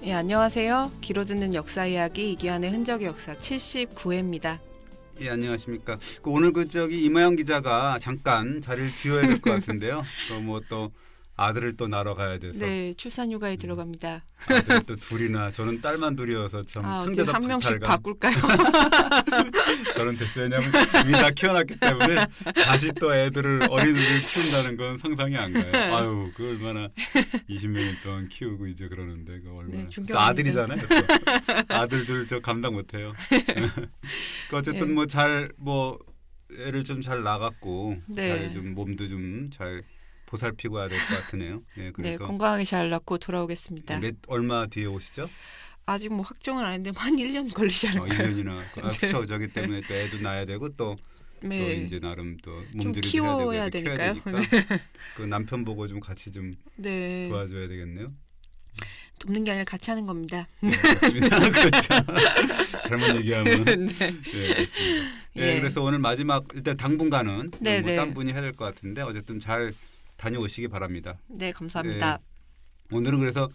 예, 안녕하세요. 귀로 듣는 역사 이야기 이기환의 흔적의 역사 79회입니다. 예, 안녕하십니까. 오늘 이마영 기자가 잠깐 자리를 비워야 될 것 같은데요. 또 아들을 또 낳으러 가야 돼서. 네, 출산 휴가에 들어갑니다. 아들 또 둘이나 저는 딸만 둘이어서 참 상대도 한 명씩 박탈감. 바꿀까요? 저는 됐어요. 왜냐하면 이미 다 키워놨기 때문에 다시 또 어린이를 키운다는 건 상상이 안 가요. 아유, 그 얼마나 20년 동안 키우고 이제 그러는데 그 얼마나. 네, 또 아들이잖아요. 또. 아들들 저 감당 못해요. 어쨌든 네. 애를 좀 잘 낳았고 네. 잘 좀 몸도 좀 잘 보살피고 와야 될 것 같으네요. 네, 네, 그래서 건강하게 잘 낳고 돌아오겠습니다. 얼마 뒤에 오시죠? 아직 확정은 안 했는데 한 1년 걸리지 않을까요? 1년이나. 그렇죠. 저기 때문에 또 애도 낳아야 되고 또 이제 나름 또 몸들이 키워야 해야 되니까요. 되니까 그 남편 보고 좀 같이 좀 네. 도와줘야 되겠네요. 돕는 게 아니라 같이 하는 겁니다. 네, 맞습니다. 그렇죠. 잘못 얘기하면. 네. 네, 그렇습니다. 예. 네, 그래서 오늘 마지막 일단 당분간은 네. 딴 분이 해야 될 것 같은데 어쨌든 잘 다녀오시기 바랍니다. 네, 감사합니다. 네, 오늘은 그래서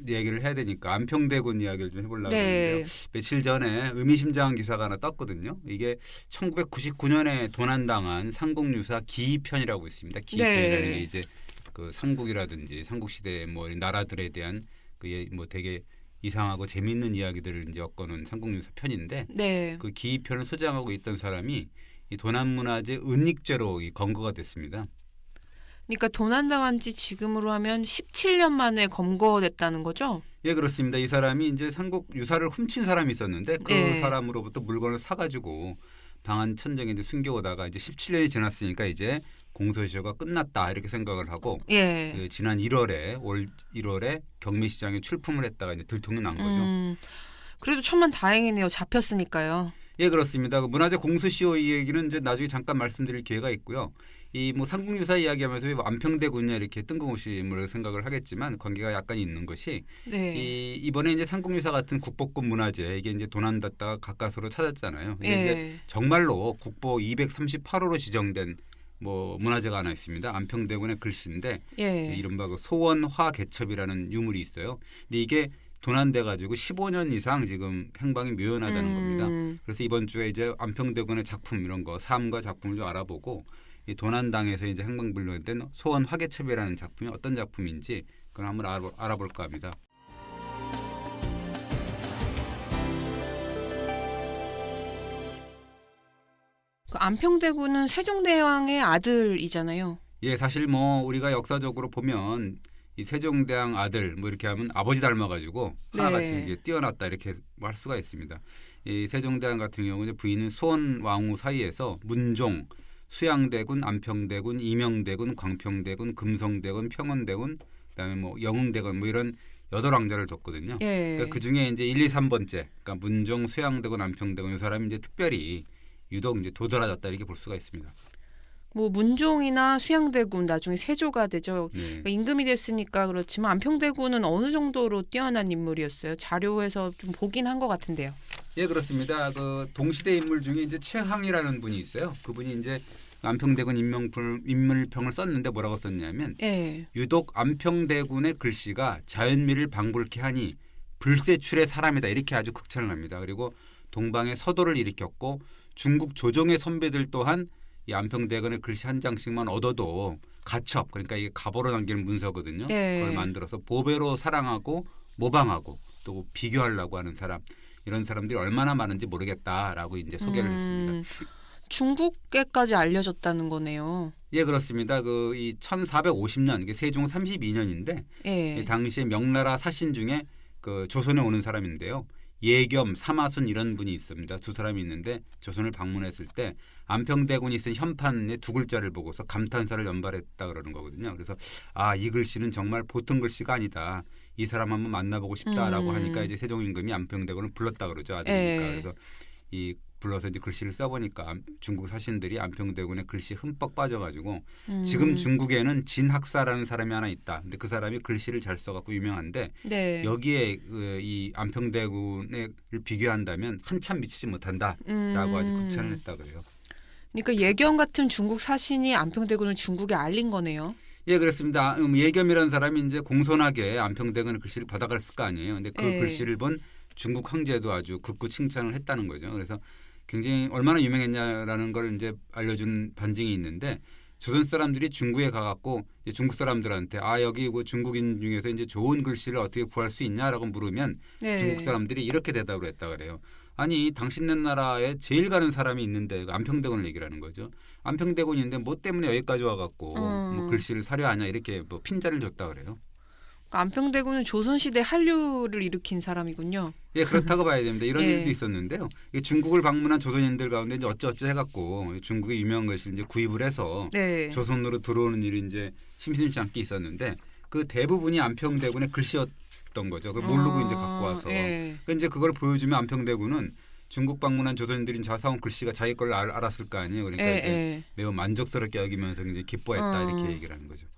얘기를 해야 되니까 안평대군 이야기를 좀 해보려고 네. 하는데요. 며칠 전에 의미심장한 기사가 하나 떴거든요. 이게 1999년에 도난당한 삼국유사 기이편이라고 있습니다. 기이편이라는 게 이제 그 삼국이라든지 삼국시대의 나라들에 대한 되게 이상하고 재미있는 이야기들을 이제 엮어놓은 삼국유사 편인데 네. 그 기이편을 소장하고 있던 사람이 이 도난문화재 은닉죄로 검거가 됐습니다. 그러니까 도난당한 지 지금으로 하면 17년 만에 검거됐다는 거죠? 예, 그렇습니다. 이 사람이 이제 삼국 유사를 훔친 사람이 있었는데 그 네. 사람으로부터 물건을 사가지고 방한 천정에 이제 숨겨오다가 이제 17년이 지났으니까 이제 공소시효가 끝났다 이렇게 생각을 하고 예. 지난 올 1월에 경매시장에 출품을 했다가 이제 들통이 난 거죠. 그래도 천만 다행이네요. 잡혔으니까요. 예, 그렇습니다. 그 문화재 공소시효 이 얘기는 이제 나중에 잠깐 말씀드릴 기회가 있고요. 이 삼국유사 이야기하면서 왜 안평대군이냐 이렇게 뜬금없이 생각을 하겠지만 관계가 약간 있는 것이 네. 이번에 이제 삼국유사 같은 국보급 문화재 이게 이제 도난됐다가 가까스로 찾았잖아요. 이게 이제 정말로 국보 238호로 지정된 문화재가 하나 있습니다. 안평대군의 글씨인데 이른바 그 소원화개첩이라는 유물이 있어요. 근데 이게 도난돼 가지고 15년 이상 지금 행방이 묘연하다는 겁니다. 그래서 이번 주에 이제 안평대군의 작품 이런 거 삶과 작품을 좀 알아보고 이 도난당에서 이제 행방불명된 소원화개첩이라는 작품이 어떤 작품인지 그걸 한번 알아볼까 합니다. 그 안평대군은 세종대왕의 아들이잖아요. 예, 사실 우리가 역사적으로 보면 이 세종대왕 아들 이렇게 하면 아버지 닮아가지고 하나같이 이게 뛰어났다 이렇게 할 수가 있습니다. 이 세종대왕 같은 경우는 부인은 소원왕후 사이에서 문종, 수양대군, 안평대군, 이명대군, 광평대군, 금성대군, 평원대군, 그다음에 영흥대군 이런 8왕자를 뒀거든요. 그러니까 그 중에 이제 1, 2, 3번째, 그러니까 문종, 수양대군, 안평대군 이 사람이 이제 특별히 유독 이제 도드라졌다 이렇게 볼 수가 있습니다. 문종이나 수양대군 나중에 세조가 되죠. 네. 그러니까 임금이 됐으니까 그렇지만 안평대군은 어느 정도로 뛰어난 인물이었어요? 자료에서 좀 보긴 한 것 같은데요. 예, 그렇습니다. 그 동시대 인물 중에 이제 최항이라는 분이 있어요. 그분이 이제 안평대군 인물평을 썼는데 뭐라고 썼냐면 유독 안평대군의 글씨가 자연미를 방불케 하니 불세출의 사람이다 이렇게 아주 극찬을 합니다. 그리고 동방의 서도를 일으켰고 중국 조정의 선배들 또한 이 안평대군의 글씨 한 장씩만 얻어도 가첩 그러니까 이게 갑오로 남기는 문서거든요. 그걸 만들어서 보배로 사랑하고 모방하고 또 비교하려고 하는 사람 이런 사람들이 얼마나 많은지 모르겠다라고 이제 소개를 했습니다. 중국에까지 알려졌다는 거네요. 예, 그렇습니다. 이 1450년 이게 세종 32년인데 당시에 명나라 사신 중에 그 조선에 오는 사람인데요. 예겸, 사마순 이런 분이 있습니다. 두 사람이 있는데 조선을 방문했을 때 안평대군이 쓴 현판의 두 글자를 보고서 감탄사를 연발했다 그러는 거거든요. 그래서 이 글씨는 정말 보통 글씨가 아니다. 이 사람 한번 만나보고 싶다라고 하니까 이제 세종 임금이 안평대군을 불렀다 그러죠. 아들이니까. 그래서 불러서 이제 글씨를 써보니까 중국 사신들이 안평대군의 글씨 흠뻑 빠져가지고 지금 중국에는 진학사라는 사람이 하나 있다. 근데 그 사람이 글씨를 잘 써갖고 유명한데 여기에 이 안평대군을 비교한다면 한참 미치지 못한다라고 아주 극찬을 했다 그래요. 그러니까 예경 같은 중국 사신이 안평대군을 중국에 알린 거네요. 예, 그렇습니다. 예겸이라는 사람이 이제 공손하게 안평대군의 글씨를 받아갔을 거 아니에요. 근데 그 예. 글씨를 본 중국 황제도 아주 극구 칭찬을 했다는 거죠. 그래서 굉장히 얼마나 유명했냐라는 걸 이제 알려준 반증이 있는데 조선 사람들이 중국에 가갖고 이제 중국 사람들한테 여기 그 중국인 중에서 이제 좋은 글씨를 어떻게 구할 수 있냐라고 물으면 네. 중국 사람들이 이렇게 대답을 했다 그래요. 아니 당신네 나라에 제일 가는 사람이 있는데 안평대군을 얘기를 하는 거죠. 안평대군인데 뭐 때문에 여기까지 와갖고 뭐 글씨를 사려 하냐 이렇게 뭐 핀잔을 줬다 그래요. 그러니까 안평대군은 조선시대 한류를 일으킨 사람이군요. 예, 그렇다고 봐야 됩니다. 이런 예. 일도 있었는데요. 중국을 방문한 조선인들 가운데 이제 어찌어찌 해갖고 중국의 유명한 글씨를 이제 구입을 해서 네. 조선으로 들어오는 일이 이제 심심치 않게 있었는데 그 대부분이 안평대군의 글씨였던 거죠. 그걸 모르고 이제 갖고 와서 예. 그러니까 이제 그걸 보여주면 안평대군은 중국 방문한 조선인들이 자사온 글씨가 자기 걸 알았을 거 아니에요. 그러니까 예, 이제 예. 매우 만족스럽게 여기면서 이제 기뻐했다 이렇게 얘기를 하는 거죠.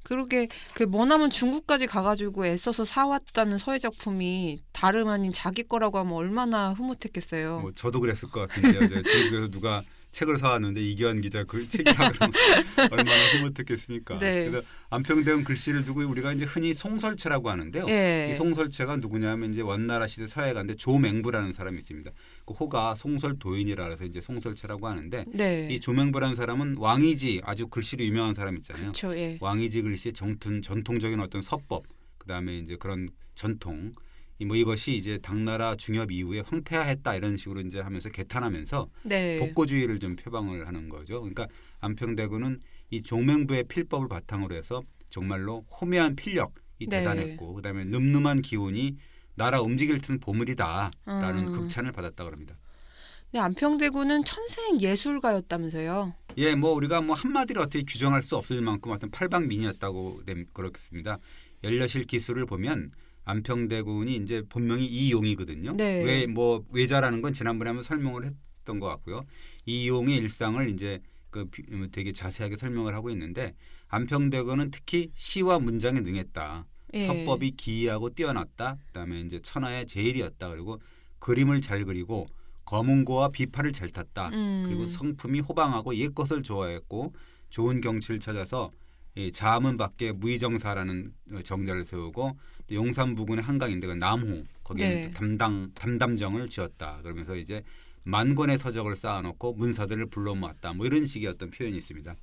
그렇게 그 머나먼 중국까지 가가지고 애써서 사왔다는 서예 작품이 다름 아닌 자기 거라고 하면 얼마나 흐뭇했겠어요. 뭐 저도 그랬을 것 같은데요. 중국에서 누가 책을 사왔는데 이기환 기자 그 책이라 그러면 얼마나 흐뭇했겠습니까? 네. 그래서 안평대군 글씨를 두고 우리가 이제 흔히 송설체라고 하는데요. 예. 이 송설체가 누구냐면 이제 원나라 시대 서예가인데 조맹부라는 사람이 있습니다. 그 호가 송설도인이라 해서 이제 송설체라고 하는데 네. 이 조맹부라는 사람은 왕이지 아주 글씨로 유명한 사람 있잖아요. 그렇죠. 예. 왕이지 글씨의 전통적인 어떤 서법, 그다음에 이제 그런 전통, 뭐 이것이 이제 당나라 중엽 이후에 황폐화했다 이런 식으로 이제 하면서 개탄하면서 네. 복고주의를 좀 표방을 하는 거죠. 그러니까 안평대군은 이 조맹부의 필법을 바탕으로 해서 정말로 호미한 필력이 네. 대단했고, 그다음에 늠름한 기운이 나라 움직일 튼 보물이다라는 극찬을 받았다 그럽니다. 근데 안평대군은 천생 예술가였다면서요? 예, 뭐 우리가 뭐 한마디로 어떻게 규정할 수 없을 만큼 어떤 팔방미인이었다고 그렇겠습니다. 연려실 기술을 보면 안평대군이 이제 본명이 이용이거든요. 네. 왜 뭐 외자라는 건 지난번에 한번 설명을 했던 것 같고요. 이용의 일상을 이제 되게 자세하게 설명을 하고 있는데 안평대군은 특히 시와 문장에 능했다. 예. 서법이 기이하고 뛰어났다. 그다음에 이제 천하의 제일이었다. 그리고 그림을 잘 그리고 거문고와 비파를 잘 탔다. 그리고 성품이 호방하고 옛것을 좋아했고 좋은 경치를 찾아서 자문 밖에 무의정사라는 정자를 세우고 용산 부근의 한강인데 그 남호 거기에 네. 담담정을 지었다. 그러면서 이제 만권의 서적을 쌓아놓고 문사들을 불러 모았다. 뭐 이런 식의 어떤 표현이 있습니다.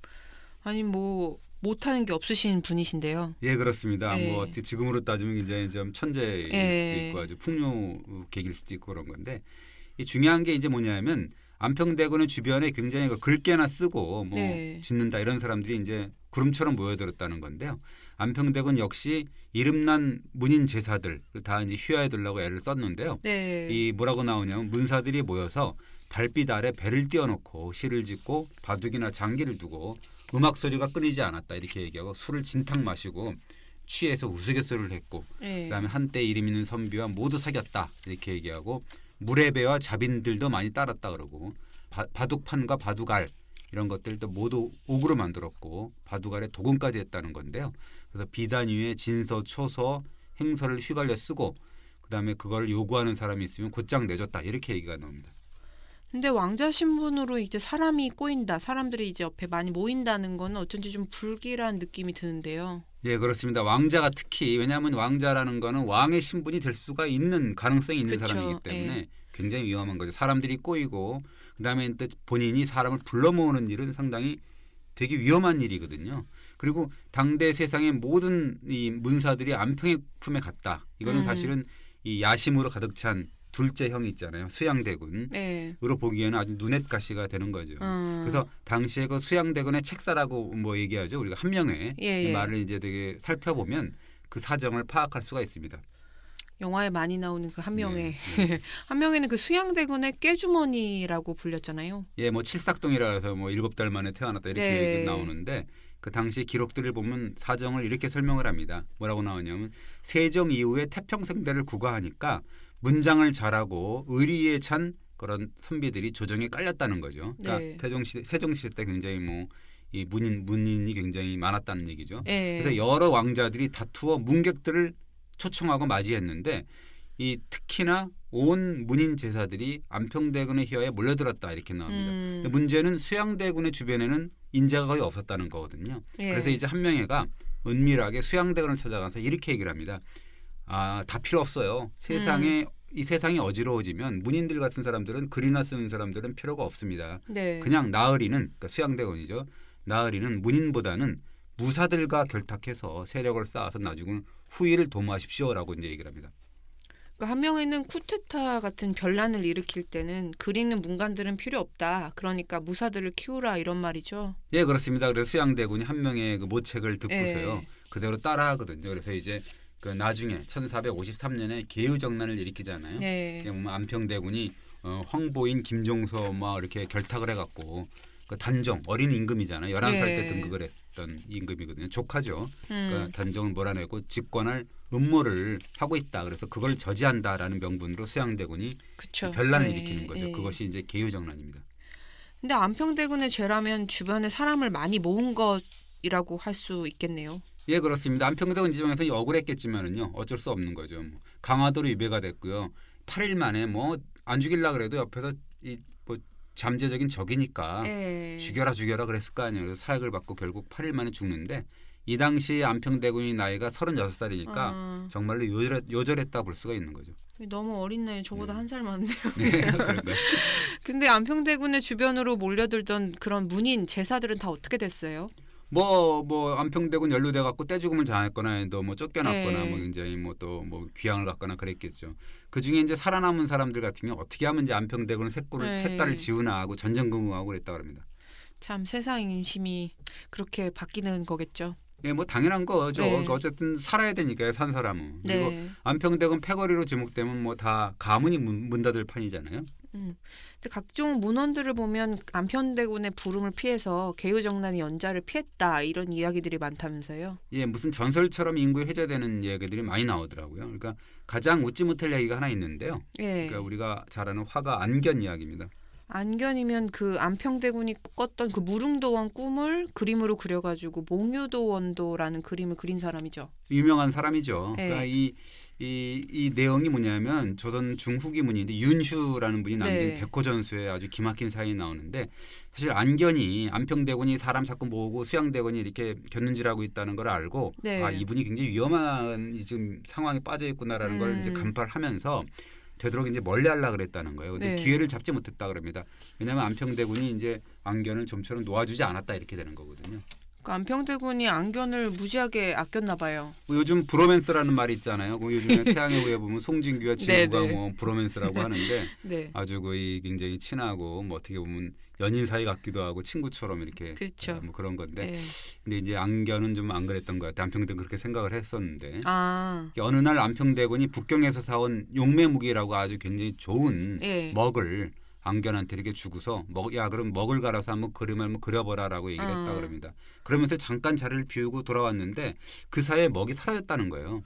아니 뭐 못하는 게 없으신 분이신데요. 예, 그렇습니다. 예. 뭐 지금으로 따지면 굉장히 좀 천재일 예. 수도 있고 아주 풍요객일 수도 있고 그런 건데 이 중요한 게 이제 뭐냐면 안평대군의 주변에 굉장히 글귀나 쓰고 뭐 네. 짓는다 이런 사람들이 이제 구름처럼 모여들었다는 건데요. 안평대군 역시 이름난 문인 제사들 다 이제 휴야에 두려고 애를 썼는데요. 네. 이 뭐라고 나오냐면 문사들이 모여서 달빛 아래 배를 띄워놓고 시를 짓고 바둑이나 장기를 두고 음악 소리가 끊이지 않았다 이렇게 얘기하고 술을 진탕 마시고 취해서 우스갯소리를 했고 예. 그다음에 한때 이름 있는 선비와 모두 사귀었다 이렇게 얘기하고 물의 배와 자빈들도 많이 따랐다 그러고 바둑판과 바둑알 이런 것들도 모두 옥으로 만들었고 바둑알에 도금까지 했다는 건데요. 그래서 비단 위에 진서, 초서, 행서를 휘갈려 쓰고 그다음에 그걸 요구하는 사람이 있으면 곧장 내줬다 이렇게 얘기가 나옵니다. 근데 왕자 신분으로 이제 사람이 꼬인다, 사람들이 이제 옆에 많이 모인다는 건 어쩐지 좀 불길한 느낌이 드는데요. 예, 그렇습니다. 왕자가 특히 왜냐하면 왕자라는 거는 왕의 신분이 될 수가 있는 가능성이 있는 그쵸, 사람이기 때문에 예. 굉장히 위험한 거죠. 사람들이 꼬이고 그다음에 또 본인이 사람을 불러 모으는 일은 상당히 되게 위험한 일이거든요. 그리고 당대 세상의 모든 이 문사들이 안평의 품에 갔다. 이거는 사실은 이 야심으로 가득 찬 둘째 형이 있잖아요. 수양대군으로 네. 보기에는 아주 눈엣 가시가 되는 거죠. 그래서 당시에 그 수양대군의 책사라고 뭐 얘기하죠. 우리가 한명회 예. 말을 이제 되게 살펴보면 그 사정을 파악할 수가 있습니다. 영화에 많이 나오는 그 한명회. 네. 한명회는 그 수양대군의 꾀주머니라고 불렸잖아요. 예, 뭐 칠삭동이라 해서 뭐 7달 만에 태어났다 이렇게 네. 나오는데 그 당시 기록들을 보면 사정을 이렇게 설명을 합니다. 뭐라고 나오냐면 세종 이후에 태평성대를 구가하니까 문장을 잘하고 의리에 찬 그런 선비들이 조정에 깔렸다는 거죠. 그러니까 네. 세종시대 때 굉장히 뭐 이 문인이 굉장히 많았다는 얘기죠. 네. 그래서 여러 왕자들이 다투어 문객들을 초청하고 맞이했는데 이 특히나 온 문인 제사들이 안평대군의 휘하에 몰려들었다 이렇게 나옵니다. 근데 문제는 수양대군의 주변에는 인재가 거의 없었다는 거거든요. 예. 그래서 이제 한명회가 은밀하게 수양대군을 찾아가서 이렇게 얘기를 합니다. 다 필요 없어요. 이 세상이 어지러워지면 문인들 같은 사람들은 글이나 쓰는 사람들은 필요가 없습니다. 네. 그냥 나으리는 그러니까 수양대군이죠. 나으리는 문인보다는 무사들과 결탁해서 세력을 쌓아서 나중은 후위를 도모하십시오라고 이제 얘기를 합니다. 그러니까 한명회는 쿠데타 같은 변란을 일으킬 때는 글 읽는 문관들은 필요 없다. 그러니까 무사들을 키우라 이런 말이죠. 예, 그렇습니다. 그래서 수양대군이 한명의 그 모책을 듣고서요. 예. 그대로 따라하거든요. 그래서 이제 그 나중에 1453년에 계의정난을 일으키잖아요. 네. 안평대군이 황보인, 김종서 막 이렇게 결탁을 해갖고 그 단종 어린 임금이잖아요. 11살 때 등극을 했던 임금이거든요. 조카죠. 그러니까 단종을 몰아내고 집권할 음모를 하고 있다. 그래서 그걸 저지한다라는 명분으로 수양대군이 그쵸. 변란을 네. 일으키는 거죠. 네. 그것이 이제 계의정난입니다. 근데 안평대군의 죄라면 주변에 사람을 많이 모은 것이라고 할 수 있겠네요. 예, 그렇습니다. 안평대군 지정에서 억울했겠지만은요, 어쩔 수 없는 거죠. 뭐 강화도로 유배가 됐고요. 8일 만에 뭐 안 죽일라 그래도 옆에서 뭐 잠재적인 적이니까 예. 죽여라 그랬을 거 아니에요. 그래서 사약을 받고 결국 8일 만에 죽는데 이 당시 안평대군이 나이가 36살이니까 정말로 요절했다 볼 수가 있는 거죠. 너무 어린 나이에 저보다 한 살 많네요. 네, 그런가요? 근데 안평대군의 주변으로 몰려들던 그런 문인 제사들은 다 어떻게 됐어요? 뭐 안평대군 연루돼 갖고 떼죽음을 당했거나 해도 뭐 쫓겨났거나 네. 뭐 굉장히 뭐 또 뭐 귀향을 갔거나 그랬겠죠. 그 중에 이제 살아남은 사람들 같은 경우 어떻게 하면 이제 안평대군의 색깔을 지우나 하고 전전긍긍하고 그랬다 그럽니다. 참 세상 인심이 그렇게 바뀌는 거겠죠. 예, 뭐 당연한 거죠. 네. 어쨌든 살아야 되니까요, 산 사람은. 그리고 네. 안평대군 패거리로 지목되면 뭐 다 가문이 문 닫을 판이잖아요. 근데 각종 문헌들을 보면 안평대군의 부름을 피해서 계유정난이 연자를 피했다 이런 이야기들이 많다면서요. 예, 무슨 전설처럼 인구에 회자되는 이야기들이 많이 나오더라고요. 그러니까 가장 웃지 못할 이야기가 하나 있는데요. 예. 그러니까 우리가 잘 아는 화가 안견 이야기입니다. 안견이면 그 안평대군이 꿨던 그 무릉도원 꿈을 그림으로 그려가지고 몽유도원도라는 그림을 그린 사람이죠. 유명한 사람이죠. 네. 그러니까 이 내용이 뭐냐면 조선 중후기 문인데 윤슈라는 분이 남긴 네. 백호전수에 아주 기막힌 사연이 나오는데 사실 안견이 안평대군이 사람 자꾸 모으고 수양대군이 이렇게 곁눈질하고 있다는 걸 알고 네. 이분이 굉장히 위험한 지금 상황에 빠져 있구나라는 걸 이제 간파하면서 되도록 이제 멀리하려고 그랬다는 거예요. 근데 네. 기회를 잡지 못했다 그럽니다. 왜냐하면 안평대군이 이제 안견을 좀처럼 놓아주지 않았다 이렇게 되는 거거든요. 그 안평대군이 안견을 무지하게 아꼈나 봐요. 뭐 요즘 브로맨스라는 말이 있잖아요. 요즘에 태양의 후예 보면 송진규와 진구가 네네. 뭐 브로맨스라고 하는데 네. 아주 거의 굉장히 친하고 뭐 어떻게 보면 연인 사이 같기도 하고 친구처럼 이렇게 그렇죠. 뭐 그런 건데 네. 근데 이제 안견은 좀 안 그랬던 것 같아요. 안평대군 그렇게 생각을 했었는데 어느 날 안평대군이 북경에서 사온 용매무기라고 아주 굉장히 좋은 예. 먹을 안견한테 이렇게 주고서 그럼 먹을 갈아서 한번 그림을 한번 그려보라라고 얘기를 했다 그럽니다. 그러면서 잠깐 자리를 비우고 돌아왔는데 그 사이에 먹이 사라졌다는 거예요.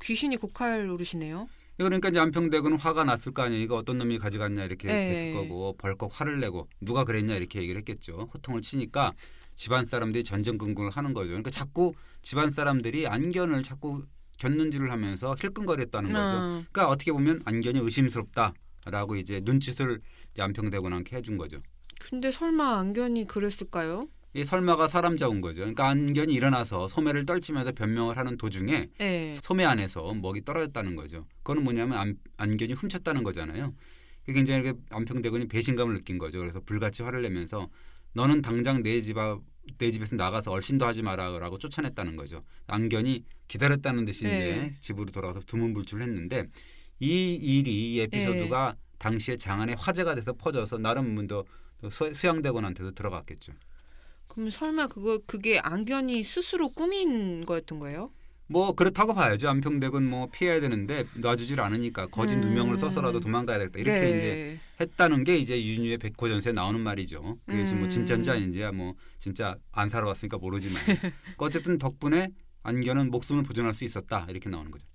귀신이 고칼 노릇이네요. 그러니까 이제 안평대군은 화가 났을 거 아니에요. 이거 어떤 놈이 가져갔냐 이렇게 네. 됐을 거고 벌컥 화를 내고 누가 그랬냐 이렇게 얘기를 했겠죠. 호통을 치니까 집안 사람들이 전전긍긍을 하는 거죠. 그러니까 자꾸 집안 사람들이 안견을 자꾸 곁눈질을 하면서 힐끔거렸다는 거죠. 그러니까 어떻게 보면 안견이 의심스럽다라고 이제 눈짓을 이제 안평대군한테 해준 거죠. 근데 설마 안견이 그랬을까요? 이 설마가 사람 잡은 거죠. 그러니까 안견이 일어나서 소매를 떨치면서 변명을 하는 도중에 네. 소매 안에서 먹이 떨어졌다는 거죠. 그거는 뭐냐면 안견이 훔쳤다는 거잖아요. 굉장히 안평대군이 배신감을 느낀 거죠. 그래서 불같이 화를 내면서 너는 당장 내 집에서 나가서 얼씬도 하지 마라라고 쫓아냈다는 거죠. 안견이 기다렸다는 듯이 이제 집으로 돌아가서 두문불출을 했는데 이 에피소드가 당시에 장안의 화제가 돼서 퍼져서 나름 더 수양대군한테도 들어갔겠죠. 그럼 설마 그게 안견이 스스로 꾸민 거였던 거예요? 뭐 그렇다고 봐야죠. 안평대군 뭐 피해야 되는데 놔주질 않으니까 거짓 누명을 써서라도 도망가야 되겠다 이렇게 이제 했다는 게 이제 윤유의 백호전서에 나오는 말이죠. 그것이 뭐 진짜인지 아닌지야 뭐 진짜 안 살아봤으니까 모르지만 어쨌든 덕분에 안견은 목숨을 보존할 수 있었다 이렇게 나오는 거죠.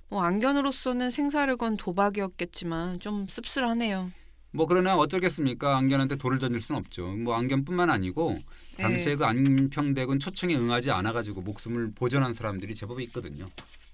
뭐 안견으로서는 생사를 건 도박이었겠지만 좀 씁쓸하네요. 뭐 그러나 어쩌겠습니까? 안견한테 돌을 던질 수는 없죠. 뭐 안견뿐만 아니고 당시에 그 안평대군 초청에 응하지 않아가지고 목숨을 보존한 사람들이 제법 있거든요.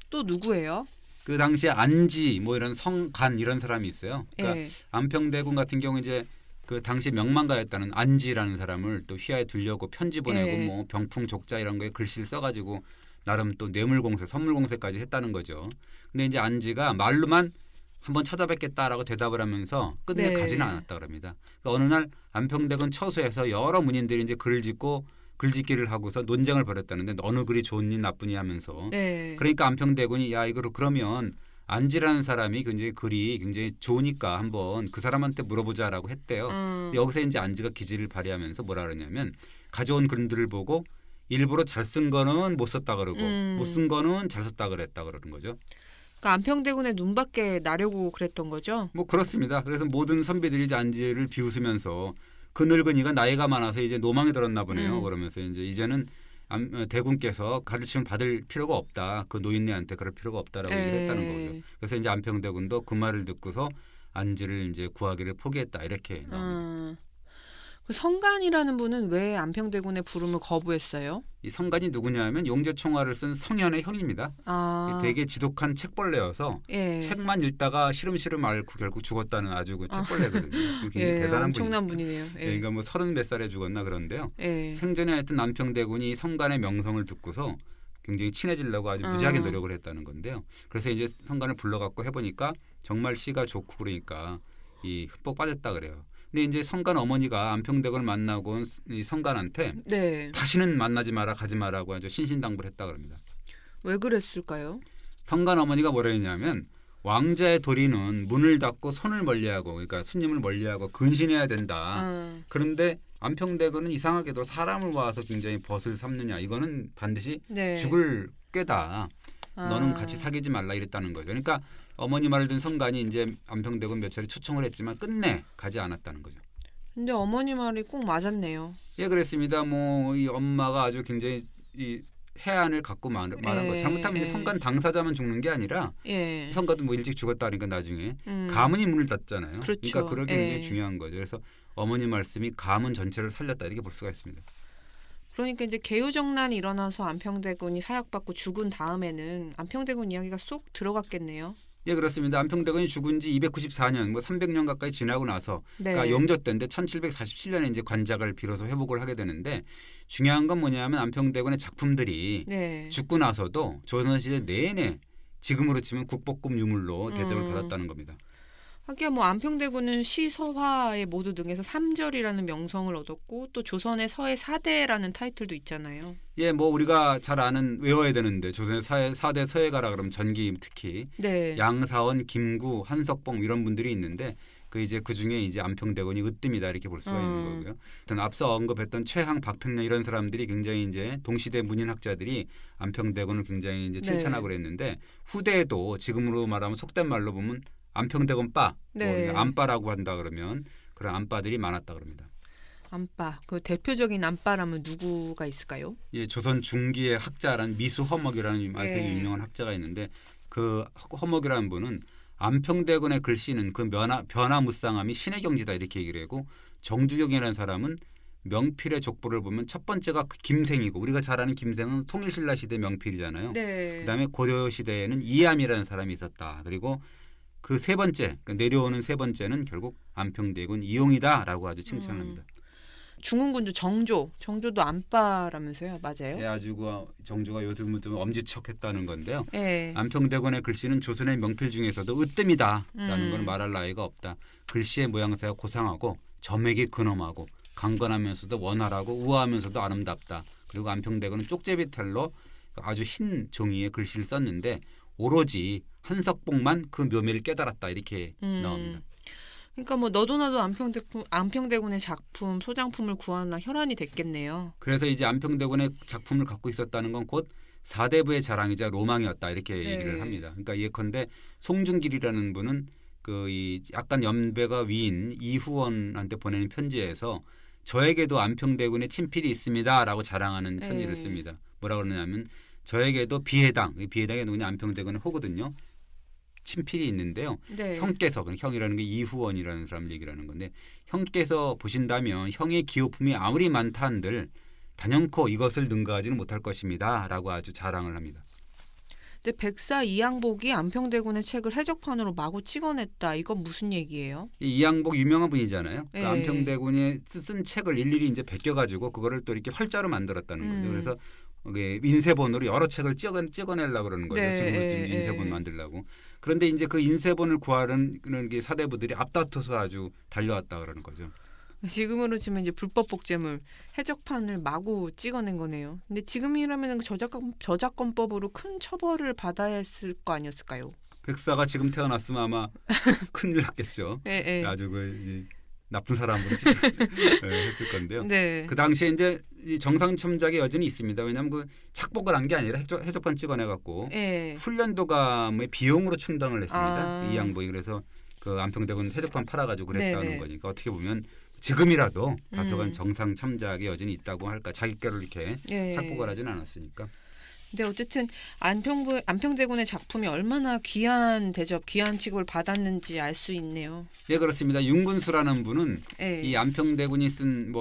또 누구예요? 그 당시에 안지 뭐 이런 성간 이런 사람이 있어요. 그러니까 예. 안평대군 같은 경우 이제 그 당시 명망가였다는 안지라는 사람을 또 휘하에 두려고 편지 보내고 예. 뭐 병풍 족자 이런 거에 글씨를 써가지고 나름 또 뇌물공세, 선물공세까지 했다는 거죠. 근데 이제 안지가 말로만 한번 찾아뵙겠다라고 대답을 하면서 끝내 네. 가지는 않았다 그럽니다. 그러니까 어느 날 안평대군 처소에서 여러 문인들이 이제 글을 짓고 글짓기를 하고서 논쟁을 벌였다는데 어느 글이 좋니 나쁘니 하면서 네. 그러니까 안평대군이 야 이거 그러면 안지라는 사람이 굉장히 글이 굉장히 좋으니까 한번 그 사람한테 물어보자라고 했대요. 근데 여기서 이제 안지가 기지를 발휘하면서 뭐라 그러냐면 가져온 글들을 보고 일부러 잘 쓴 거는 못 썼다 그러고 못 쓴 거는 잘 썼다 그랬다 그러는 거죠. 그러니까 안평대군의 눈밖에 나려고 그랬던 거죠. 뭐 그렇습니다. 그래서 모든 선비들이 이제 안지를 비웃으면서 그 늙은이가 나이가 많아서 이제 노망이 들었나 보네요. 그러면서 이제 이제는 대군께서 가르침을 받을 필요가 없다. 그 노인네한테 그럴 필요가 없다라고 얘기를 했다는 거죠. 그래서 이제 안평대군도 그 말을 듣고서 안지를 이제 구하기를 포기했다 이렇게 나옵니다. 그 성간이라는 분은 왜 안평대군의 부름을 거부했어요? 이 성간이 누구냐면 용제총화를 쓴 성현의 형입니다. 되게 지독한 책벌레여서 예. 책만 읽다가 시름시름 앓고 결국 죽었다는 아주 그 책벌레거든요. 굉장히 예, 대단한 엄청난 분이죠. 분이네요. 예. 그러니까 뭐 30몇 살에 죽었나 그런데요. 예. 생전에 하여튼 안평대군이 성간의 명성을 듣고서 굉장히 친해지려고 아주 무지하게 노력을 했다는 건데요. 그래서 이제 성간을 불러갖고 해보니까 정말 시가 좋고 그러니까 이 흠뻑 빠졌다 그래요. 근데 이제 성간 어머니가 안평대군을 만나고 온 이 성간한테 네. 다시는 만나지 마라 가지 마라고 아주 신신당부를 했다 그럽니다. 왜 그랬을까요? 성간 어머니가 뭐라 했냐면 왕자의 도리는 문을 닫고 손을 멀리하고 그러니까 스님을 멀리하고 근신해야 된다. 그런데 안평대군은 이상하게도 사람을 와서 굉장히 벗을 삼느냐 이거는 반드시 네. 죽을 꾀다. 너는 같이 사귀지 말라 이랬다는 거죠. 그러니까 어머니 말을 듣는 성간이 이제 안평대군 몇 차례 초청을 했지만 끝내 가지 않았다는 거죠. 근데 어머니 말이 꼭 맞았네요. 예, 그랬습니다. 뭐 이 엄마가 아주 굉장히 이 해안을 갖고 말한 거. 잘못하면 이제 성간 당사자만 죽는 게 아니라 예. 성간도 뭐 일찍 죽었다 그러니까 나중에 가문이 문을 닫잖아요. 그렇죠. 그러니까 그러게 굉장히 중요한 거죠. 그래서 어머니 말씀이 가문 전체를 살렸다 이렇게 볼 수가 있습니다. 그러니까 이제 개유정난이 일어나서 안평대군이 사약받고 죽은 다음에는 안평대군 이야기가 쏙 들어갔겠네요. 예, 그렇습니다. 안평대군이 죽은 지 294년, 뭐 300년 가까이 지나고 나서 네. 그러니까 영조 때인데 1747년에 이제 관작을 비로소 회복을 하게 되는데 중요한 건 뭐냐면 안평대군의 작품들이 네. 죽고 나서도 조선시대 내내 지금으로 치면 국보급 유물로 대접을 받았다는 겁니다. 하기야 뭐 안평대군은 시서화의 모두 등에서 3절이라는 명성을 얻었고 또 조선의 서해 4대라는 타이틀도 있잖아요. 예, 뭐 우리가 잘 아는 외워야 되는데 조선의 4대 서해가라 그러면 전기 특히 네. 양사원, 김구, 한석봉 이런 분들이 있는데 그 이제 그 중에 이제 안평대군이 으뜸이다 이렇게 볼 수가 있는 거고요. 하여튼 앞서 언급했던 최항, 박평년 이런 사람들이 굉장히 이제 동시대 문인학자들이 안평대군을 굉장히 이제 칭찬하고 그랬는데 후대에도 지금으로 말하면 속된 말로 보면 안평대군 빠, 네. 뭐 안빠라고 한다 그러면 그런 안빠들이 많았다 그럽니다. 안빠. 그 대표적인 안빠라면 누구가 있을까요? 예, 조선 중기의 학자라는 미수 허먹이라는 되게 유명한 학자가 있는데 그 허먹이라는 분은 안평대군의 글씨는 그 변화무쌍함이 신의 경지다 이렇게 얘기를 하고 정두경이라는 사람은 명필의 족보를 보면 첫 번째가 김생이고 우리가 잘 아는 김생은 통일신라 시대 명필이잖아요. 네. 그다음에 고려 시대에는 이암이라는 사람이 있었다. 그리고 그 세 번째 그러니까 내려오는 세 번째는 결국 안평대군 이용이다라고 아주 칭찬합니다. 중흥군주 정조도 안빠라면서요, 맞아요? 예, 아주 그 정조가 요즘 좀 엄지척했다는 건데요. 네. 안평대군의 글씨는 조선의 명필 중에서도 으뜸이다라는 걸 말할 나위가 없다. 글씨의 모양새가 고상하고 점액이 근엄하고 강건하면서도 원활하고 우아하면서도 아름답다. 그리고 안평대군은 쪽제비탈로 아주 흰 종이에 글씨를 썼는데 오로지 한석봉만 그 묘미를 깨달았다 이렇게 나옵니다. 그러니까 뭐 너도 나도 안평대군의 작품, 소장품을 구하나 혈안이 됐겠네요. 그래서 이제 안평대군의 작품을 갖고 있었다는 건 곧 사대부의 자랑이자 로망이었다 이렇게 얘기를 합니다. 그러니까 예컨대 송중길이라는 분은 그 이 약간 연배가 위인 이후원한테 보내는 편지에서 저에게도 안평대군의 친필이 있습니다라고 자랑하는 편지를 씁니다. 뭐라고 그러냐면 저에게도 비해당이 누구냐 안평대군의 호거든요. 친필이 있는데요. 네. 형께서 형이라는 게 이후원이라는 사람을 얘기하는 건데 형께서 보신다면 형의 기호품이 아무리 많다 한들 단연코 이것을 능가하지는 못할 것입니다라고 아주 자랑을 합니다. 근데 백사 이양복이 안평대군의 책을 해적판으로 마구 찍어냈다. 이건 무슨 얘기예요? 이양복 유명한 분이잖아요. 예. 그 안평대군이 쓴 책을 일일이 이제 베껴가지고 그거를 또 이렇게 활자로 만들었다는 거죠. 그래서 이게 인쇄본으로 여러 책을 찍어내려고 그러는 거죠. 네, 지금 인쇄본 만들려고. 그런데 이제 그 인쇄본을 구하는 게 사대부들이 앞다퉈서 아주 달려왔다 그러는 거죠. 지금으로 치면 이제 불법 복제물, 해적판을 마구 찍어낸 거네요. 근데 지금이라면 저작권법으로 큰 처벌을 받아야 했을 거 아니었을까요? 백사가 지금 태어났으면 아마 큰일 났겠죠. 예. 아주 그 나쁜 사람으로 했을 건데요. 네. 그 당시에 이제 이 정상 첨작의 여진이 있습니다. 왜냐하면 그 착복을 한 게 아니라 해적판 찍어내 갖고 예. 훈련도감의 비용으로 충당을 했습니다. 아. 이 양복이. 그래서 그 안평대군 해적판 팔아가지고 그랬다는 네네. 거니까 어떻게 보면 지금이라도 다소간 음. 정상 첨작의 여진이 있다고 할까. 자기 거를 이렇게 예. 착복을 하진 않았으니까. 근데 어쨌든 안평대군의 작품이 얼마나 귀한 대접, 귀한 취급을 받았는지 알 수 있네요. 네, 그렇습니다. 윤군수라는 분은 예. 이 안평대군이 쓴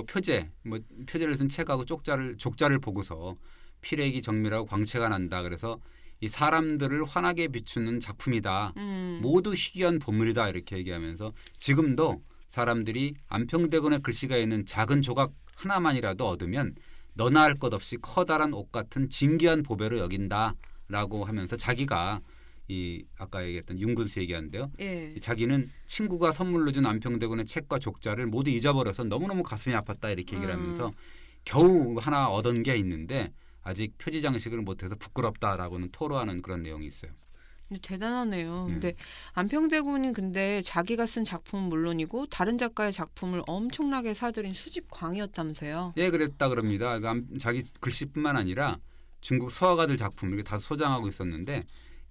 표제를 쓴 책하고 족자를 보고서 필액이 정밀하고 광채가 난다. 그래서 이 사람들을 환하게 비추는 작품이다. 모두 희귀한 보물이다. 이렇게 얘기하면서 지금도 사람들이 안평대군의 글씨가 있는 작은 조각 하나만이라도 얻으면 너나 할 것 없이 커다란 옥 같은 진귀한 보배로 여긴다라고 하면서 자기가 이 아까 얘기했던 윤군수 얘기하는데요. 예. 자기는 친구가 선물로 준 안평대군의 책과 족자를 모두 잊어버려서 너무너무 가슴이 아팠다 이렇게 얘기를 하면서 겨우 하나 얻은 게 있는데 아직 표지 장식을 못해서 부끄럽다라고는 토로하는 그런 내용이 있어요. 근데 대단하네요. 근데 안평대군이 근데 자기가 쓴 작품은 물론이고 다른 작가의 작품을 엄청나게 사들인 수집광이었다면서요. 예, 그랬다 그럽니다. 자기 글씨뿐만 아니라 중국 서화가들 작품 이렇게 다 소장하고 있었는데,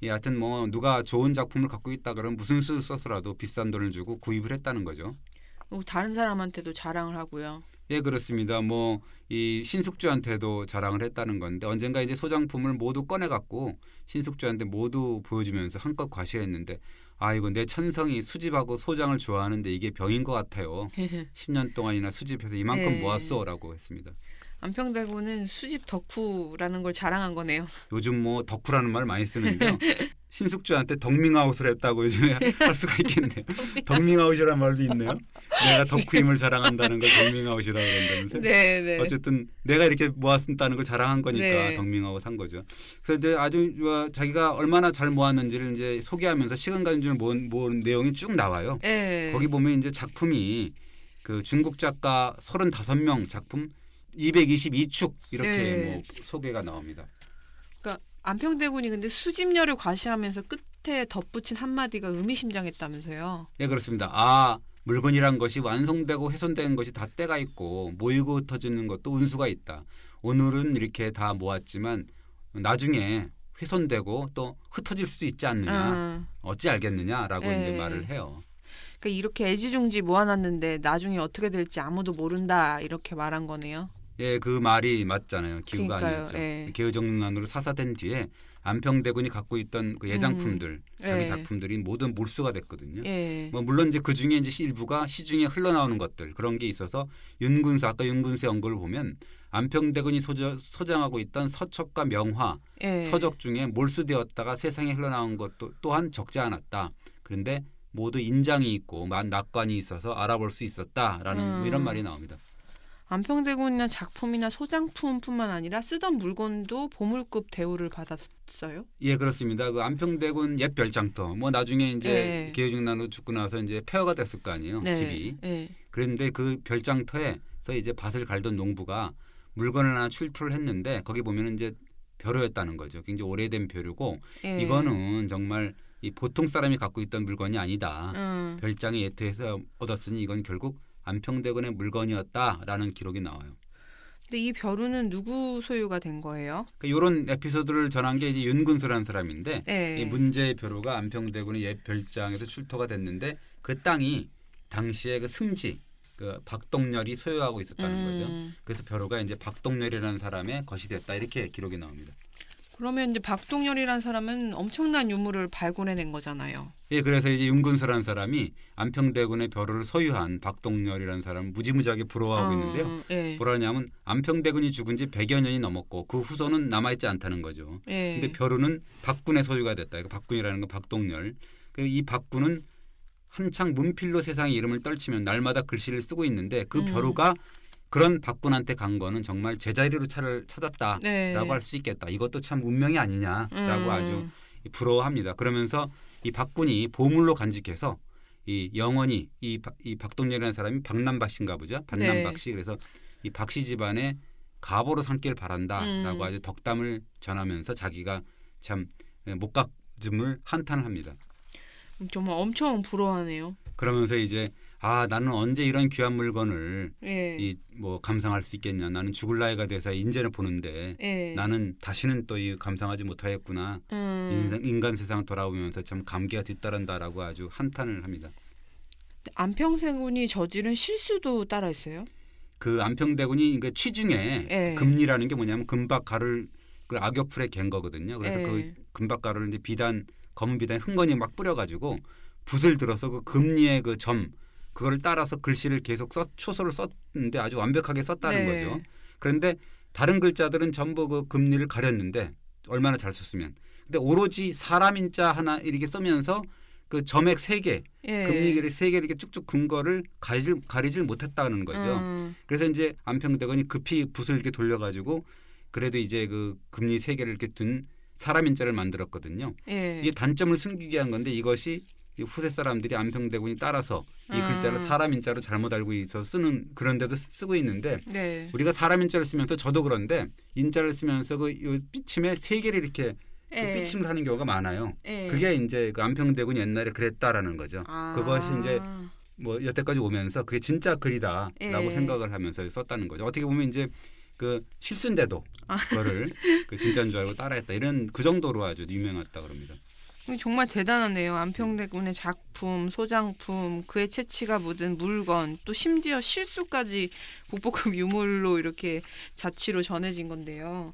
하여튼 뭐 누가 좋은 작품을 갖고 있다 그러면 무슨 수를 써서라도 비싼 돈을 주고 구입을 했다는 거죠. 그리고 다른 사람한테도 자랑을 하고요. 예, 그렇습니다. 뭐 이 신숙주한테도 자랑을 했다는 건데 언젠가 이제 소장품을 모두 꺼내 갖고 신숙주한테 모두 보여주면서 한껏 과시했는데 이거 내 천성이 수집하고 소장을 좋아하는데 이게 병인 것 같아요. 10년 동안이나 수집해서 이만큼 네. 모았어라고 했습니다. 안평대군은 수집 덕후라는 걸 자랑한 거네요. 요즘 뭐 덕후라는 말 많이 쓰는데요. 신숙주한테 덕밍아웃을 했다고 요즘에 할 수가 있겠네요. 덕밍아웃이라는 말도 있네요. 내가 덕후임을 자랑한다는 걸 덕밍아웃이라고 한다면서요. 네. 어쨌든 내가 이렇게 모았다는 걸 자랑한 거니까 네. 덕밍아웃 한 거죠. 그래서 이제 아주 자기가 얼마나 잘 모았는지를 이제 소개하면서 시간 가는 줄 모은 내용이 쭉 나와요. 네. 거기 보면 이제 작품이 그 중국 작가 35명 작품 222축 이렇게 네. 뭐 소개가 나옵니다. 그러니까 안평대군이 근데 수집녀를 과시하면서 끝에 덧붙인 한마디가 의미심장했다면서요. 네, 그렇습니다. 물건이란 것이 완성되고 훼손된 것이 다 때가 있고 모이고 흩어지는 것도 운수가 있다. 오늘은 이렇게 다 모았지만 나중에 훼손되고 또 흩어질 수도 있지 않느냐. 어찌 알겠느냐라고 네. 이제 말을 해요. 그러니까 이렇게 애지중지 모아놨는데 나중에 어떻게 될지 아무도 모른다 이렇게 말한 거네요. 예, 그 말이 맞잖아요. 기후가 그러니까요. 아니었죠. 예. 개의정난으로 사사된 뒤에 안평대군이 갖고 있던 그 예장품들, 자기 예. 작품들이 모두 몰수가 됐거든요. 예. 뭐 물론 이제 그 중에 이제 일부가 시중에 흘러나오는 것들 그런 게 있어서 아까 윤군수의 언급을 보면 안평대군이 소장하고 있던 서척과 명화, 예. 서적 중에 몰수되었다가 세상에 흘러나온 것도 또한 적지 않았다. 그런데 모두 인장이 있고 낙관이 있어서 알아볼 수 있었다라는 뭐 이런 말이 나옵니다. 안평대군이나 작품이나 소장품뿐만 아니라 쓰던 물건도 보물급 대우를 받았어요. 예, 그렇습니다. 그 안평대군 옛 별장터 뭐 나중에 이제 개의중난으로 죽고 나서 이제 폐허가 됐을 거 아니에요. 네. 집이. 네. 그런데 그 별장터에서 이제 밭을 갈던 농부가 물건을 하나 출토를 했는데 거기 보면은 이제 벼루였다는 거죠. 굉장히 오래된 벼루고 예. 이거는 정말 이 보통 사람이 갖고 있던 물건이 아니다. 별장에 예토해서 얻었으니 이건 결국 안평대군의 물건이었다라는 기록이 나와요. 근데 이 벼루는 누구 소유가 된 거예요? 이런 에피소드를 전한 게 이제 윤군수라는 사람인데 네. 이 문제의 벼루가 안평대군의 옛 별장에서 출토가 됐는데 그 땅이 당시에 그 승지 그 박동렬이 소유하고 있었다는 거죠. 그래서 벼루가 이제 박동렬이라는 사람의 것이 됐다 이렇게 기록이 나옵니다. 그러면 이제 박동열이라는 사람은 엄청난 유물을 발굴해낸 거잖아요. 예, 그래서 이제 윤근서라는 사람이 안평대군의 벼를 소유한 박동열이라는 사람을 무지무지하게 부러워하고 있는데요. 예. 뭐라냐면 안평대군이 죽은 지 100여 년이 넘었고 그 후손은 남아있지 않다는 거죠. 예. 근데 벼루는 박군의 소유가 됐다. 이거 박군이라는 건 박동열. 이 박군은 한창 문필로 세상의 이름을 떨치면 날마다 글씨를 쓰고 있는데 그 벼루가 그런 박군한테 간 거는 정말 제자리로 찾았다라고 네. 할 수 있겠다. 이것도 참 운명이 아니냐라고 아주 부러워합니다. 그러면서 이 박군이 보물로 간직해서 이 영원히 이 박동열이라는 사람이 박남박씨인가 보죠. 박남박씨. 그래서 이 박씨 집안의 가보로 삼길 바란다라고 아주 덕담을 전하면서 자기가 참 목각즘을 한탄을 합니다. 정말 엄청 부러워하네요. 그러면서 이제 나는 언제 이런 귀한 물건을 예. 뭐 감상할 수 있겠냐. 나는 죽을 나이가 돼서 인제는 보는데 예. 나는 다시는 또 이 감상하지 못하겠구나. 인간 세상 돌아오면서 참 감기가 뒤따른다라고 아주 한탄을 합니다. 안평대군이 저지른 실수도 따라 있어요? 그 안평대군이 그러니까 취중에 금리라는 게 뭐냐면 금박가루를 그 악교풀에 갠 거거든요. 그래서 그 금박가루를 이제 검은 비단 흥건히 막 뿌려가지고 붓을 들어서 그 금리의 그 점 그거를 따라서 글씨를 계속 초소를 썼는데 아주 완벽하게 썼다는 거죠. 그런데 다른 글자들은 전부 그 금리를 가렸는데 얼마나 잘 썼으면. 근데 오로지 사람 인자 하나 이렇게 쓰면서 그 점액 3개, 금리를 3개 이렇게 쭉쭉 근 거를 가리질 못했다는 거죠. 그래서 이제 안평대군이 급히 붓을 이렇게 돌려가지고 그래도 이제 그 금리 3개를 이렇게 둔 사람 인자를 만들었거든요. 이게 단점을 숨기기 위한 건데 이것이 후세 사람들이 안평대군이 따라서 이 글자를 사람 인자로 잘못 알고 있어서 쓰는 그런 데도 쓰고 있는데 우리가 사람 인자를 쓰면서 저도 그런데 인자를 쓰면서 그 삐침에 3개를 이렇게 그 삐침을 하는 경우가 많아요. 그게 이제 그 안평대군이 옛날에 그랬다라는 거죠. 그것이 이제 뭐 여태까지 오면서 그게 진짜 글이다라고 생각을 하면서 썼다는 거죠. 어떻게 보면 이제 그 실수인데도 그거를 그 진짜인 줄 알고 따라했다. 이런 그 정도로 아주 유명했다 그럽니다. 정말 대단하네요. 안평대군의 작품, 소장품, 그의 채취가 묻은 물건, 또 심지어 실수까지 국보급 유물로 이렇게 자취로 전해진 건데요.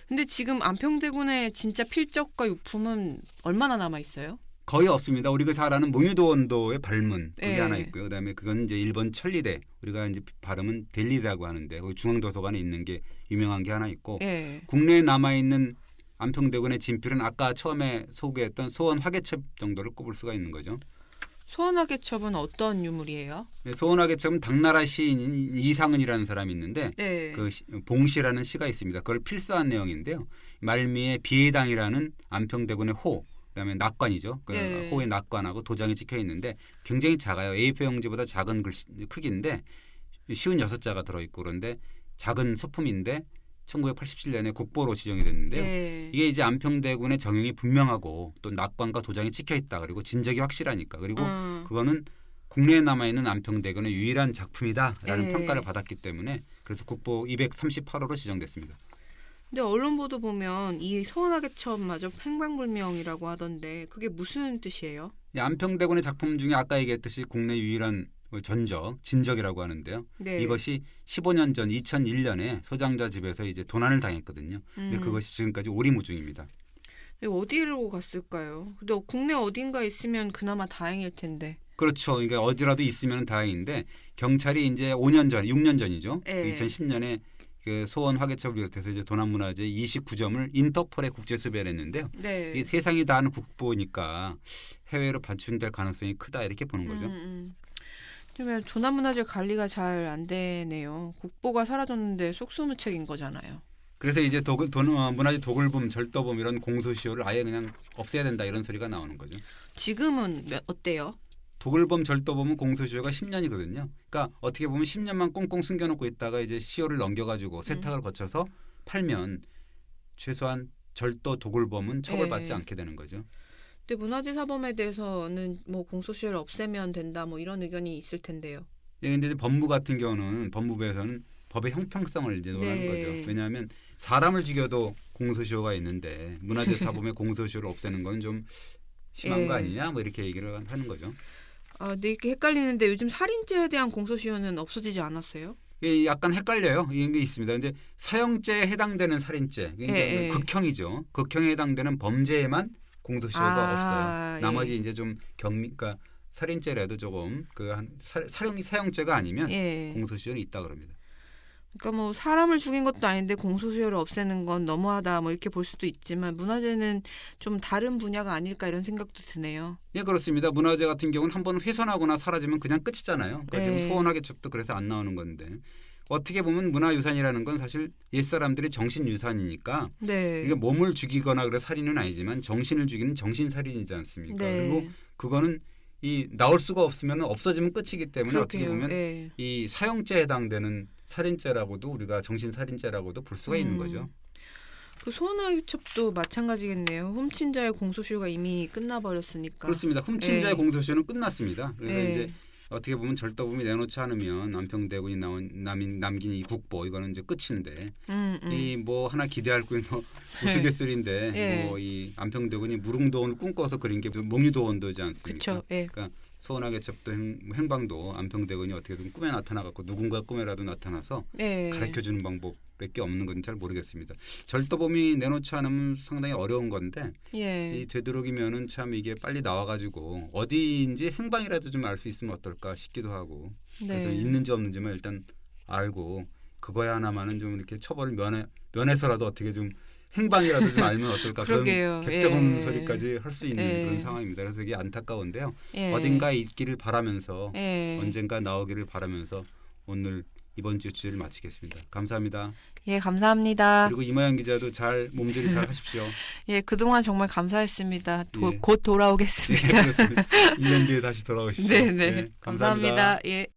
근데 지금 안평대군의 진짜 필적과 유품은 얼마나 남아 있어요? 거의 없습니다. 우리가 잘 아는 몽유도 원도의 발문 그게 하나 있고요. 그다음에 그건 이제 일본 천리대 우리가 이제 발음은 델리라고 하는데 거기 중앙도서관에 있는 게 유명한 게 하나 있고 국내에 남아 있는 안평대군의 진필은 아까 처음에 소개했던 소원 화개첩 정도를 꼽을 수가 있는 거죠. 소원 화개첩은 어떤 유물이에요? 소원 화개첩은 당나라 시인 이상은이라는 사람이 있는데 그 봉시라는 시가 있습니다. 그걸 필사한 내용인데요. 말미에 비해당이라는 안평대군의 호 그다음에 낙관이죠. 그 호의 낙관하고 도장이 찍혀 있는데 굉장히 작아요. A4 용지보다 작은 글씨 크기인데 쉬운 6자가 들어있고 그런데 작은 소품인데 1987년에 국보로 지정이 됐는데요. 이게 이제 안평대군의 정형이 분명하고 또 낙관과 도장이 찍혀 있다. 그리고 진적이 확실하니까. 그리고 그거는 국내에 남아있는 안평대군의 유일한 작품이다라는 평가를 받았기 때문에 그래서 국보 238호로 지정됐습니다. 근데 언론 보도 보면 이 소원화개첩마저 행방불명이라고 하던데 그게 무슨 뜻이에요? 안평대군의 작품 중에 아까 얘기했듯이 국내 유일한 전적, 진적이라고 하는데요. 이것이 15년 전 2001년에 소장자 집에서 이제 도난을 당했거든요. 근데 그것이 지금까지 오리무중입니다. 어디로 갔을까요? 근데 국내 어딘가 있으면 그나마 다행일 텐데. 그렇죠. 그러니까 어디라도 있으면 다행인데 경찰이 이제 5년 전, 6년 전이죠. 2010년에 그 소원 화개첩을 비롯해서 이제 도난문화재 29점을 인터폴에 국제 수배를 했는데요. 이 세상이 다 아는 국보니까 해외로 반출될 가능성이 크다 이렇게 보는 거죠. 그러면 도난문화재 관리가 잘 안 되네요. 국보가 사라졌는데 속수무책인 거잖아요. 그래서 이제 문화재 도굴범, 절도범 이런 공소시효를 아예 그냥 없애야 된다 이런 소리가 나오는 거죠. 지금은 어때요? 도굴범, 절도범은 공소시효가 10년이거든요. 그러니까 어떻게 보면 10년만 꽁꽁 숨겨놓고 있다가 이제 시효를 넘겨가지고 세탁을 거쳐서 팔면 최소한 절도, 도굴범은 처벌받지 않게 되는 거죠. 근데 문화재 사범에 대해서는 뭐 공소시효를 없애면 된다 뭐 이런 의견이 있을 텐데요. 근데 이제 법무 같은 경우는 법무부에서는 법의 형평성을 이제 논하는 거죠. 왜냐하면 사람을 죽여도 공소시효가 있는데 문화재 사범의 공소시효를 없애는 건 좀 심한 거 아니냐 뭐 이렇게 얘기를 하는 거죠. 근데 이렇게 헷갈리는데 요즘 살인죄에 대한 공소시효는 없어지지 않았어요? 약간 헷갈려요. 이런 게 있습니다. 근데 사형죄에 해당되는 살인죄, 그러니까 극형이죠. 극형에 해당되는 범죄에만 공소시효가 없어요. 나머지 이제 좀 그러니까 살인죄라도 조금 사형죄가 아니면 공소시효는 있다 그럽니다. 그러니까 뭐 사람을 죽인 것도 아닌데 공소시효를 없애는 건 너무하다 뭐 이렇게 볼 수도 있지만 문화재는 좀 다른 분야가 아닐까 이런 생각도 드네요. 예, 그렇습니다. 문화재 같은 경우는 한번 훼손하거나 사라지면 그냥 끝이잖아요. 그러니까 지금 소원하개첩도 그래서 안 나오는 건데 어떻게 보면 문화유산이라는 건 사실 옛사람들의 정신유산이니까 이게 몸을 죽이거나 그래 살인은 아니지만 정신을 죽이는 정신살인이지 않습니까? 그리고 그거는 나올 수가 없으면 없어지면 끝이기 때문에 그렇게요. 어떻게 보면 이 사형죄에 해당되는 살인죄라고도 우리가 정신살인죄라고도 볼 수가 있는 거죠. 그 소원하유첩도 마찬가지겠네요. 훔친 자의 공소시효가 이미 끝나버렸으니까. 그렇습니다. 훔친 자의 공소시효는 끝났습니다. 그래서 이제 어떻게 보면 절도범이 내놓지 않으면 안평대군이 남긴 이 국보 이거는 이제 끝인데 이 뭐 하나 기대할 거 뭐 우스갯소리인데 뭐 이 안평대군이 무릉도원을 꿈꿔서 그린 게 목류도원도지 않습니까? 그러니까 소원하개첩도 행방도 안평대군이 어떻게든 꿈에 나타나갖고 누군가 꿈에라도 나타나서 가르쳐주는 방법밖에 없는 건 잘 모르겠습니다. 절도범이 내놓지 않으면 상당히 어려운 건데 이 되도록이면은 참 이게 빨리 나와가지고 어디인지 행방이라도 좀 알 수 있으면 어떨까 싶기도 하고 그래서 있는지 없는지만 일단 알고 그거에 하나만은 좀 이렇게 처벌을 면해서라도 어떻게 좀 행방이라도 좀 알면 어떨까 그런 객정은 소리까지 할 수 있는 그런 상황입니다. 그래서 이게 안타까운데요. 어딘가에 있기를 바라면서 언젠가 나오기를 바라면서 오늘 이번 주 주제를 마치겠습니다. 감사합니다. 예, 감사합니다. 그리고 이마영 기자도 잘 몸조리 잘 하십시오. 예, 그동안 정말 감사했습니다. 곧 돌아오겠습니다. 그렇습니다. 1년 뒤에 다시 돌아오십시오. 네, 감사합니다. 예.